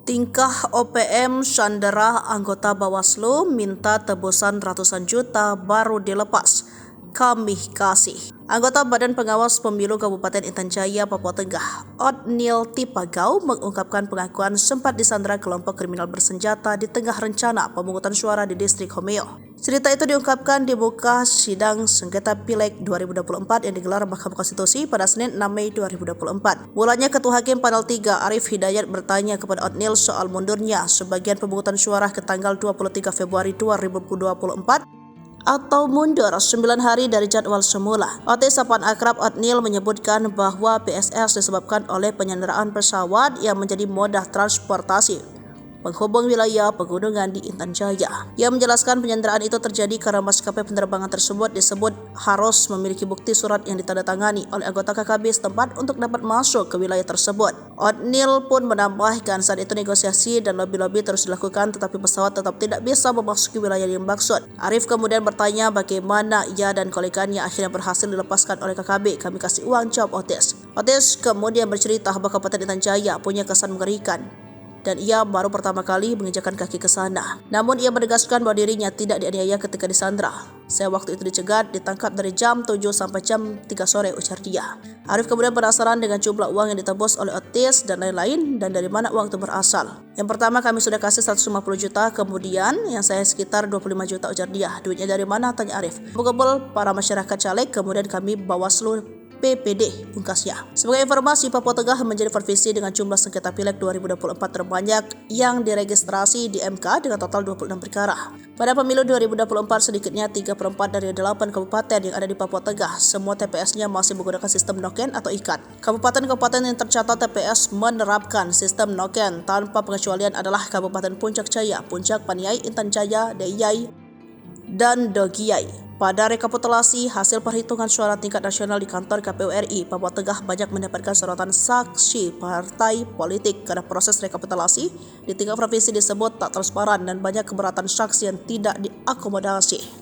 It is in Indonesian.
Tingkah OPM sandera anggota Bawaslu minta tebusan ratusan juta baru dilepas. Kami kasih. Anggota Badan Pengawas Pemilu Kabupaten Intan Jaya, Papua Tengah, Otniel Tipagau mengungkapkan pengakuan sempat disandera kelompok kriminal bersenjata di tengah rencana pemungutan suara di distrik Homeo. Cerita itu diungkapkan di muka sidang sengketa Pileg 2024 yang digelar Mahkamah Konstitusi pada Senin 6 Mei 2024. Mulanya Ketua Hakim Panel 3 Arif Hidayat bertanya kepada Otniel soal mundurnya sebagian pemungutan suara ke tanggal 23 Februari 2024 atau mundur 9 hari dari jadwal semula. OT sapaan akrab Otniel menyebutkan bahwa PSS disebabkan oleh penyanderaan pesawat yang menjadi moda transportasi penghubung wilayah pegunungan di Intan Jaya. Ia menjelaskan penyanderaan itu terjadi karena maskapai penerbangan tersebut disebut harus memiliki bukti surat yang ditandatangani oleh anggota KKB setempat untuk dapat masuk ke wilayah tersebut. Otniel pun menambahkan saat itu negosiasi dan lobby-lobby terus dilakukan tetapi pesawat tetap tidak bisa memasuki wilayah yang dimaksud. Arif kemudian bertanya bagaimana ia dan koleganya akhirnya berhasil dilepaskan oleh KKB. Kami kasih uang, jawab Otis. Otis kemudian bercerita bahwa Kabupaten Intan Jaya punya kesan mengerikan dan ia baru pertama kali menginjakkan kaki ke sana. Namun ia menegaskan bahwa dirinya tidak dianiaya ketika disandra. Saya waktu itu dicegat, ditangkap dari jam 7 sampai jam 3 sore, ujar dia. Arif kemudian penasaran dengan jumlah uang yang ditebus oleh Otis dan lain-lain dan dari mana uang itu berasal. Yang pertama kami sudah kasih 150 juta, kemudian yang saya sekitar 25 juta, ujar dia. Duitnya dari mana, tanya Arif. Kumpul para masyarakat caleg, kemudian kami Bawaslu PPD, pungkasnya. Sebagai informasi, Papua Tengah menjadi provinsi dengan jumlah sengketa Pileg 2024 terbanyak yang diregistrasi di MK dengan total 26 perkara. Pada pemilu 2024, sedikitnya 3/4 dari 8 kabupaten yang ada di Papua Tengah, semua TPS-nya masih menggunakan sistem noken atau ikat. Kabupaten-kabupaten yang tercatat TPS menerapkan sistem noken tanpa pengecualian adalah Kabupaten Puncak Jaya, Puncak, Paniai, Intan Jaya, Deiyai, dan Dogiai. Pada rekapitulasi hasil perhitungan suara tingkat nasional di kantor KPU RI, Papua Tengah banyak mendapatkan sorotan saksi partai politik karena proses rekapitulasi di tingkat provinsi disebut tak transparan dan banyak keberatan saksi yang tidak diakomodasi.